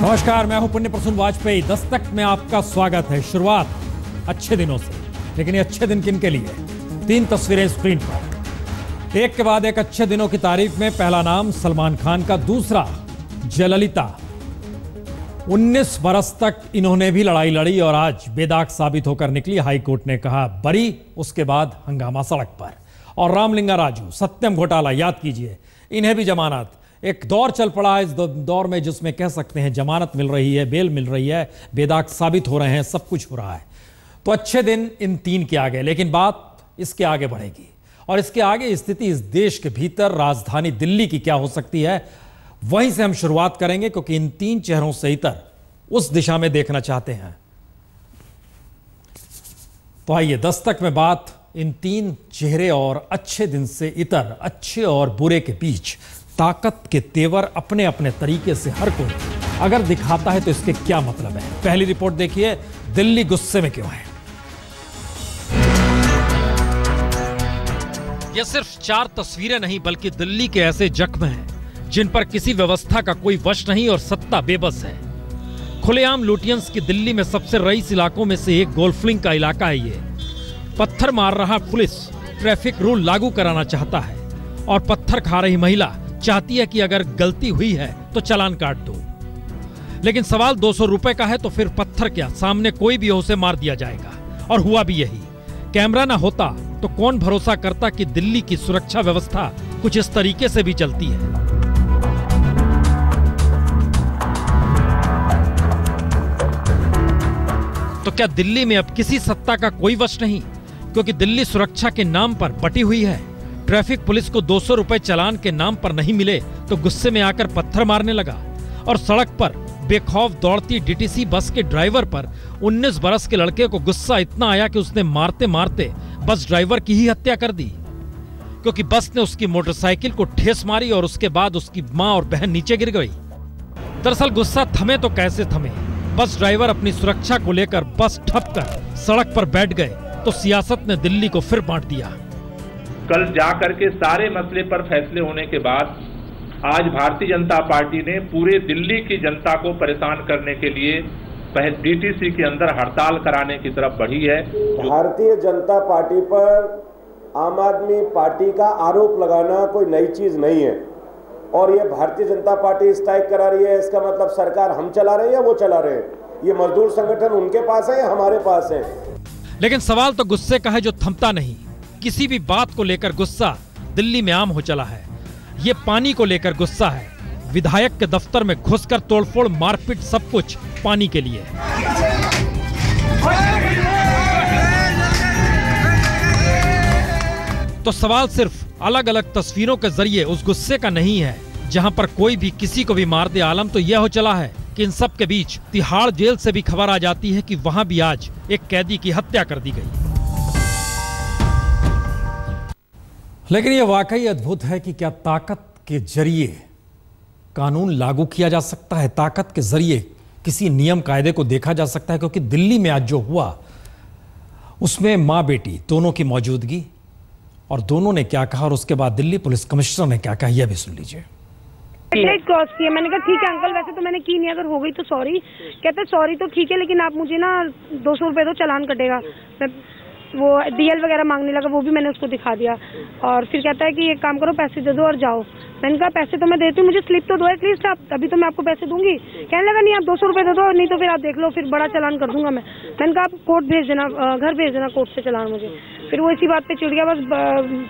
नमस्कार, मैं हूं पुण्य प्रसून वाजपेयी। दस्तक में आपका स्वागत है। शुरुआत अच्छे दिनों से, लेकिन ये अच्छे दिन किन के लिए? 3 तस्वीरें स्क्रीन पर, एक के बाद एक अच्छे दिनों की तारीफ में। पहला नाम सलमान खान का, दूसरा जयललिता। 19 बरस तक इन्होंने भी लड़ाई लड़ी और आज बेदाग साबित होकर निकली। हाईकोर्ट ने कहा बरी, उसके बाद हंगामा सड़क पर। और रामलिंगा राजू, सत्यम घोटाला, याद कीजिए, इन्हें भी जमानत। एक दौर चल पड़ा है इस दौर में जिसमें कह सकते हैं जमानत मिल रही है, बेल मिल रही है, बेदाग साबित हो रहे हैं, सब कुछ हो रहा है। तो अच्छे दिन इन 3 के आगे, लेकिन बात इसके आगे बढ़ेगी। और इसके आगे स्थिति इस देश के भीतर राजधानी दिल्ली की क्या हो सकती है, वहीं से हम शुरुआत करेंगे, क्योंकि इन 3 चेहरों से इतर उस दिशा में देखना चाहते हैं। तो आइए, दस्तक में बात इन 3 चेहरे और अच्छे दिन से इतर, अच्छे और बुरे के बीच ताकत के तेवर अपने अपने तरीके से हर कोई अगर दिखाता है तो इसके क्या मतलब है। पहली रिपोर्ट देखिए, दिल्ली गुस्से में क्यों है। यह सिर्फ 4 तस्वीरें नहीं, बल्कि दिल्ली के ऐसे जख्म हैं जिन पर किसी व्यवस्था का कोई वश नहीं और सत्ता बेबस है। खुलेआम लुटियंस की दिल्ली में सबसे रईस इलाकों में से एक गोल्फलिंग का इलाका है ये। पत्थर मार रहा पुलिस ट्रैफिक रूल लागू कराना चाहता है और पत्थर खा रही महिला चाहती है कि अगर गलती हुई है तो चालान काट दो। लेकिन सवाल 200 रुपए का है तो फिर पत्थर क्या, सामने कोई भी हो उसे मार दिया जाएगा। और हुआ भी यही। कैमरा ना होता तो कौन भरोसा करता कि दिल्ली की सुरक्षा व्यवस्था कुछ इस तरीके से भी चलती है। तो क्या दिल्ली में अब किसी सत्ता का कोई वश नहीं, क्योंकि दिल्ली सुरक्षा के नाम पर बटी हुई है। ट्रैफिक पुलिस को 200 रुपए चालान के नाम पर नहीं मिले तो गुस्से में आकर पत्थर मारने लगा। और सड़क पर बेखौफ दौड़ती डीटीसी बस के ड्राइवर पर 19 बरस के लड़के को गुस्सा इतना आया कि उसने मारते मारते बस ड्राइवर की ही हत्या कर दी, क्योंकि बस ने उसकी मोटरसाइकिल को ठेस मारी और उसके बाद उसकी मां और बहन नीचे गिर गई। दरअसल गुस्सा थमे तो कैसे थमे, बस ड्राइवर अपनी सुरक्षा को लेकर बस ठप कर सड़क पर बैठ गए तो सियासत ने दिल्ली को फिर बांट दिया। कल जाकर के सारे मसले पर फैसले होने के बाद आज भारतीय जनता पार्टी ने पूरे दिल्ली की जनता को परेशान करने के लिए डीटीसी के अंदर हड़ताल कराने की तरफ बढ़ी है। भारतीय जनता पार्टी पर आम आदमी पार्टी का आरोप लगाना कोई नई चीज नहीं है। और ये भारतीय जनता पार्टी स्ट्राइक करा रही है, इसका मतलब सरकार हम चला रहे हैं या वो चला रहे हैं? ये मजदूर संगठन उनके पास है या हमारे पास है? लेकिन सवाल तो गुस्से का है जो थमता नहीं। किसी भी बात को लेकर गुस्सा दिल्ली में आम हो चला है। ये पानी को लेकर गुस्सा है। विधायक के दफ्तर में घुसकर तोड़फोड़, मारपीट, सब कुछ पानी के लिए। तो सवाल सिर्फ अलग अलग तस्वीरों के जरिए उस गुस्से का नहीं है जहां पर कोई भी किसी को भी मार दे। आलम तो यह हो चला है कि इन सब के बीच तिहाड़ जेल से भी खबर आ जाती है कि वहां भी आज एक कैदी की हत्या कर दी गई। लेकिन यह वाकई अद्भुत है कि क्या ताकत के जरिए कानून लागू किया जा सकता है, ताकत के जरिए किसी नियम कायदे को देखा जा सकता है। क्योंकि दिल्ली में आज जो हुआ उसमें मां बेटी दोनों की मौजूदगी, और दोनों ने क्या कहा और उसके बाद दिल्ली पुलिस कमिश्नर ने क्या कहा, यह भी सुन लीजिए। क्रॉस किया, मैंने कहा ठीक है अंकल, वैसे तो मैंने की नहीं, अगर हो गई तो सॉरी। कहते सॉरी तो ठीक है, लेकिन आप मुझे ना 200 रुपए तो चालान कटेगा। वो डीएल वगैरह मांगने लगा, वो भी मैंने उसको दिखा दिया। और फिर कहता है कि एक काम करो, पैसे दे दो और जाओ। मैंने कहा पैसे तो मैं देती हूँ, मुझे स्लिप तो दो एटलीस्ट आप, तभी तो मैं आपको पैसे दूंगी। कहने लगा नहीं, आप 200 रुपए दे दो, नहीं तो फिर आप देख लो, फिर बड़ा चालान कर दूंगा मैं। मैंने कहा आप कोर्ट भेज देना, घर भेज देना कोर्ट से चालान मुझे। फिर वो इसी बात पे चिढ़ गया, बस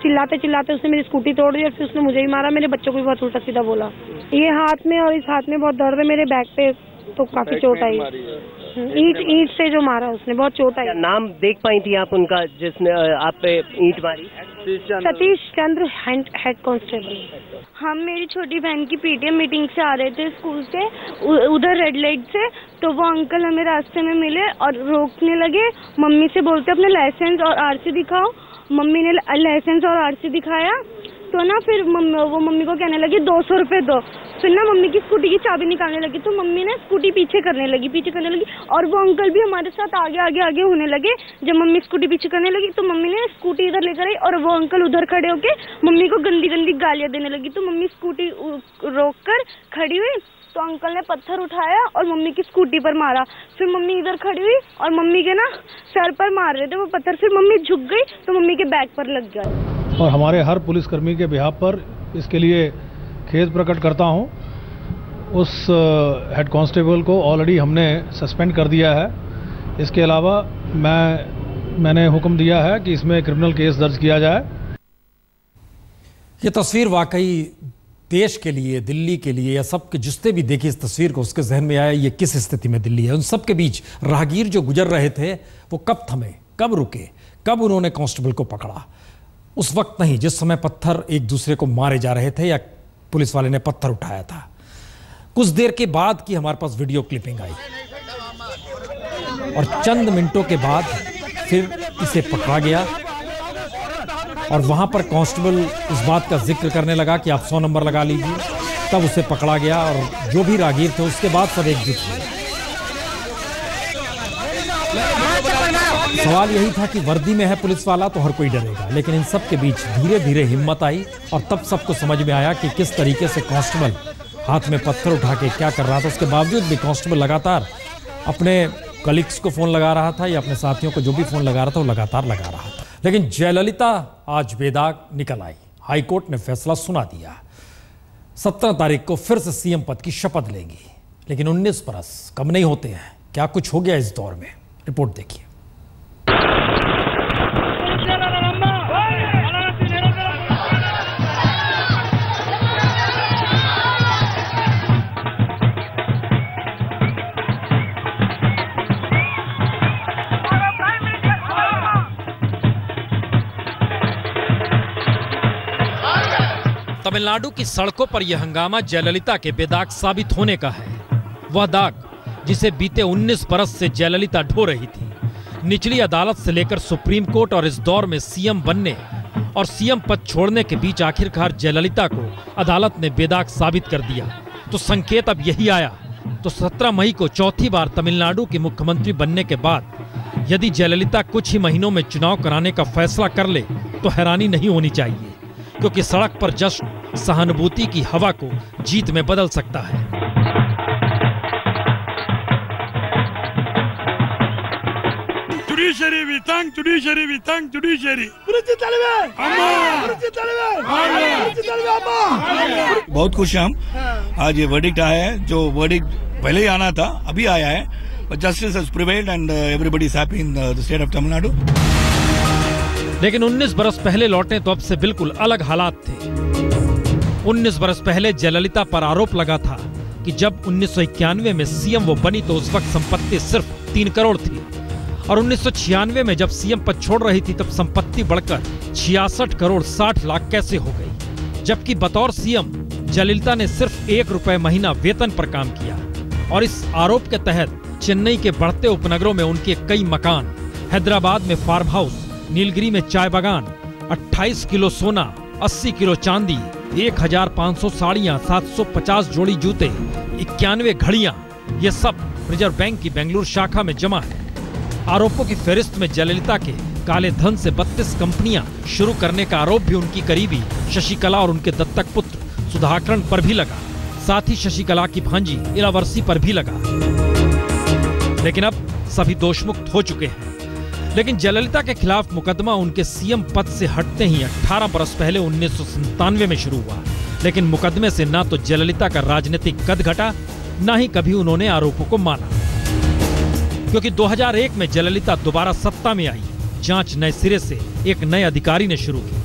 चिल्लाते चिल्लाते उसने मेरी स्कूटी तोड़ दी और फिर उसने मुझे भी मारा। मेरे बच्चों को भी बहुत उल्टा सीधा बोला। ये हाथ में और इस हाथ में बहुत दर्द है, मेरे बैक पे तो काफी चोट आई। ईंट से जो मारा उसने, बहुत चोट आई। नाम देख पाई थी आप उनका जिसने आप पे ईंट मारी? Satish Chandra, head constable. हम मेरी छोटी बहन की पीटीएम मीटिंग से आ रहे थे स्कूल से, उधर रेड लाइट से, तो वो अंकल हमें रास्ते में मिले और रोकने लगे। मम्मी से बोलते अपने लाइसेंस और आरसी दिखाओ। मम्मी ने लाइसेंस और आरसी दिखाया तो ना फिर वो मम्मी को कहने लगी 200 रुपए दो। फिर ना मम्मी की स्कूटी की चाबी निकालने लगी तो मम्मी ने स्कूटी पीछे करने लगी और वो अंकल भी हमारे साथ आगे आगे होने लगे। जब मम्मी स्कूटी पीछे करने लगी तो मम्मी ने स्कूटी इधर लेकर आई और वो अंकल उधर खड़े होके मम्मी को गंदी गंदी गालियां देने लगी। तो मम्मी स्कूटी रोक कर खड़ी हुई तो अंकल ने पत्थर उठाया और मम्मी की स्कूटी पर मारा। फिर मम्मी इधर खड़ी हुई और मम्मी के ना सर पर मार रहे थे वो पत्थर। फिर मम्मी झुक गई तो मम्मी के बैक पर लग गया। और हमारे हर पुलिसकर्मी के बिहाफ पर इसके लिए खेद प्रकट करता हूं। उस हेड कांस्टेबल को ऑलरेडी हमने सस्पेंड कर दिया है। इसके अलावा मैंने हुक्म दिया है कि इसमें क्रिमिनल केस दर्ज किया जाए। ये तस्वीर वाकई देश के लिए, दिल्ली के लिए, या सबके जिसने भी देखी इस तस्वीर को उसके जहन में आया ये किस स्थिति में दिल्ली है। उन सब के बीच राहगीर जो गुजर रहे थे वो कब थमे, कब रुके, कब उन्होंने कांस्टेबल को पकड़ा? उस वक्त नहीं जिस समय पत्थर एक दूसरे को मारे जा रहे थे या पुलिस वाले ने पत्थर उठाया था। कुछ देर के बाद की हमारे पास वीडियो क्लिपिंग आई और चंद मिनटों के बाद फिर इसे पकड़ा गया और वहां पर कांस्टेबल इस बात का जिक्र करने लगा कि आप 100 नंबर लगा लीजिए। तब उसे पकड़ा गया और जो भी राहगीर थे उसके बाद सब एकजुट हुए। सवाल यही था कि वर्दी में है पुलिस वाला तो हर कोई डरेगा, लेकिन इन सब के बीच धीरे धीरे हिम्मत आई और तब सबको समझ में आया कि किस तरीके से कांस्टेबल हाथ में पत्थर उठा के क्या कर रहा था। उसके बावजूद भी कांस्टेबल लगातार अपने कलीग्स को फोन लगा रहा था या अपने साथियों को जो भी फोन लगा रहा था वो लगातार लगा रहा था। लेकिन जयललिता आज बेदाग निकल आई। हाईकोर्ट ने फैसला सुना दिया। 17 तारीख को फिर से सीएम पद की शपथ लेंगी, लेकिन 19 बरस कम नहीं होते हैं। क्या कुछ हो गया इस दौर में, रिपोर्ट देखिए। तमिलनाडु की सड़कों पर यह हंगामा जयललिता के बेदाग साबित होने का है। वह दाग जिसे बीते 19 बरस से जयललिता ढो रही थी। निचली अदालत से लेकर सुप्रीम कोर्ट और इस दौर में सीएम बनने और सीएम पद छोड़ने के बीच आखिरकार जयललिता को अदालत ने बेदाग साबित कर दिया। तो संकेत अब यही आया तो 17 मई को चौथी बार तमिलनाडु की मुख्यमंत्री बनने के बाद यदि जयललिता कुछ ही महीनों में चुनाव कराने का फैसला कर ले तो हैरानी नहीं होनी चाहिए, क्योंकि सड़क पर जश्न सहानुभूति की हवा को जीत में बदल सकता है। बहुत खुश हैं हम। आज ये वर्डिक्ट आया है, जो वर्डिक्ट पहले ही आना था अभी आया है, but justice has prevailed and everybody is happy in the state of Tamil Nadu. लेकिन 19 बरस पहले लौटे तो अब से बिल्कुल अलग हालात थे। 19 बरस पहले जयललिता पर आरोप लगा था कि जब 1991 में सीएम वो बनी तो उस वक्त संपत्ति सिर्फ 3 करोड़ थी और 1996 में जब सीएम पद छोड़ रही थी तब संपत्ति बढ़कर 66 करोड़ 60 लाख कैसे हो गई। जबकि बतौर सीएम जयललिता ने सिर्फ 1 रुपए महीना वेतन पर काम किया और इस आरोप के तहत चेन्नई के बढ़ते उपनगरों में उनके कई मकान, हैदराबाद में फार्म हाउस, नीलगिरी में चाय बागान, 28 किलो सोना, 80 किलो चांदी, 1500 साड़ियां, 750 जोड़ी जूते, 91 घड़ियां, ये सब रिजर्व बैंक की बेंगलुरु शाखा में जमा है। आरोपों की फहरिस्त में जयललिता के काले धन से 32 कंपनियां शुरू करने का आरोप भी उनकी करीबी शशिकला और उनके दत्तक पुत्र सुधाकरण पर भी लगा। साथ ही शशिकला की भांजी इलावर्सी पर भी लगा। लेकिन अब सभी दोषमुक्त हो चुके हैं। लेकिन जयललिता के खिलाफ मुकदमा उनके सीएम पद से हटते ही 18 बरस पहले 1997 में शुरू हुआ। लेकिन मुकदमे से ना तो जयललिता का राजनीतिक कद घटा, ना ही कभी उन्होंने आरोपों को माना। क्योंकि 2001 में जयललिता दोबारा सत्ता में आई। जांच नए सिरे से एक नए अधिकारी ने शुरू की।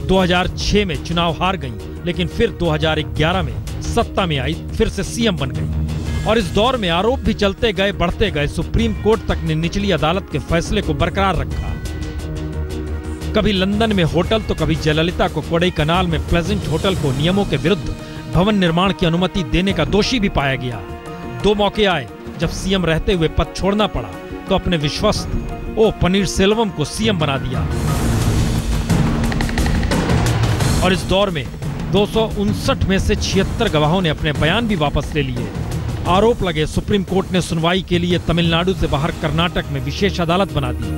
2006 में चुनाव हार गई, लेकिन फिर 2011 में सत्ता में आई, फिर से सीएम बन गई। और इस दौर में आरोप भी चलते गए, बढ़ते गए। सुप्रीम कोर्ट तक ने निचली अदालत के फैसले को बरकरार रखा। कभी लंदन में होटल तो कभी जयललिता को कोडाईकनाल में प्लेजेंट होटल को नियमों के विरुद्ध भवन निर्माण की अनुमति देने का दोषी भी पाया गया। 2 मौके आए जब सीएम रहते हुए पद छोड़ना पड़ा तो अपने विश्वस्त ओ पनीरसेल्वम को सीएम बना दिया। और इस दौर में 259 में से 76 गवाहों ने अपने बयान भी वापस ले लिए। आरोप लगे, सुप्रीम कोर्ट ने सुनवाई के लिए तमिलनाडु से बाहर कर्नाटक में विशेष अदालत बना दी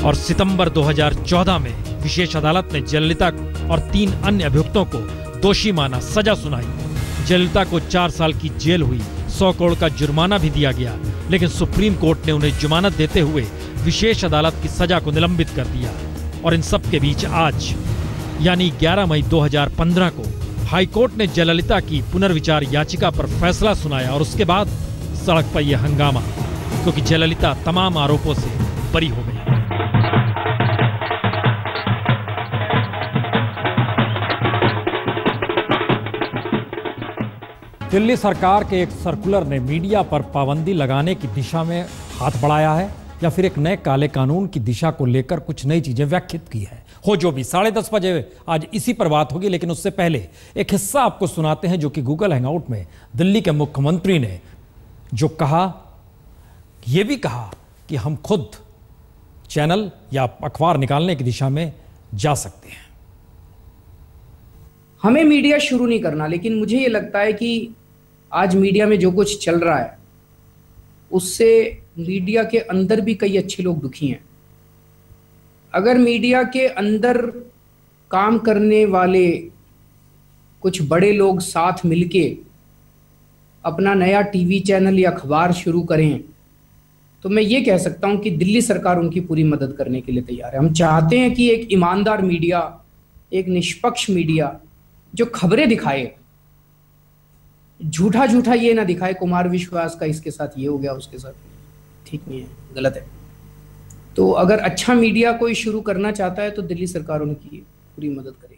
और सितंबर 2014 में विशेष अदालत ने जयललिता और 3 अन्य अभियुक्तों को दोषी माना, सजा सुनाई। जयललिता को 4 साल की जेल हुई, 100 करोड़ का जुर्माना भी दिया गया, लेकिन सुप्रीम कोर्ट ने उन्हें जमानत देते हुए विशेष अदालत की सजा को निलंबित कर दिया। और इन सब के बीच आज यानी 11 मई 2015 को हाईकोर्ट ने जयललिता की पुनर्विचार याचिका पर फैसला सुनाया और उसके बाद सड़क पर यह हंगामा, क्योंकि जयललिता तमाम आरोपों से बरी हो गई। दिल्ली सरकार के एक सर्कुलर ने मीडिया पर पाबंदी लगाने की दिशा में हाथ बढ़ाया है या फिर एक नए काले कानून की दिशा को लेकर कुछ नई चीजें व्याख्यात की है। हो जो भी, 10:30 बजे आज इसी पर बात होगी, लेकिन उससे पहले एक हिस्सा आपको सुनाते हैं जो कि गूगल हैंगआउट में दिल्ली के मुख्यमंत्री ने जो कहा, यह भी कहा कि हम खुद चैनल या अखबार निकालने की दिशा में जा सकते हैं। हमें मीडिया शुरू नहीं करना, लेकिन मुझे ये लगता है कि आज मीडिया में जो कुछ चल रहा है उससे मीडिया के अंदर भी कई अच्छे लोग दुखी हैं। अगर मीडिया के अंदर काम करने वाले कुछ बड़े लोग साथ मिलके अपना नया टीवी चैनल या अखबार शुरू करें तो मैं ये कह सकता हूं कि दिल्ली सरकार उनकी पूरी मदद करने के लिए तैयार है। हम चाहते हैं कि एक ईमानदार मीडिया, एक निष्पक्ष मीडिया जो खबरें दिखाए, झूठा झूठा ये ना दिखाए कुमार विश्वास का इसके साथ ये हो गया उसके साथ, ठीक नहीं है, गलत है। तो अगर अच्छा मीडिया कोई शुरू करना चाहता है तो दिल्ली सरकार उनकी पूरी मदद करेगी।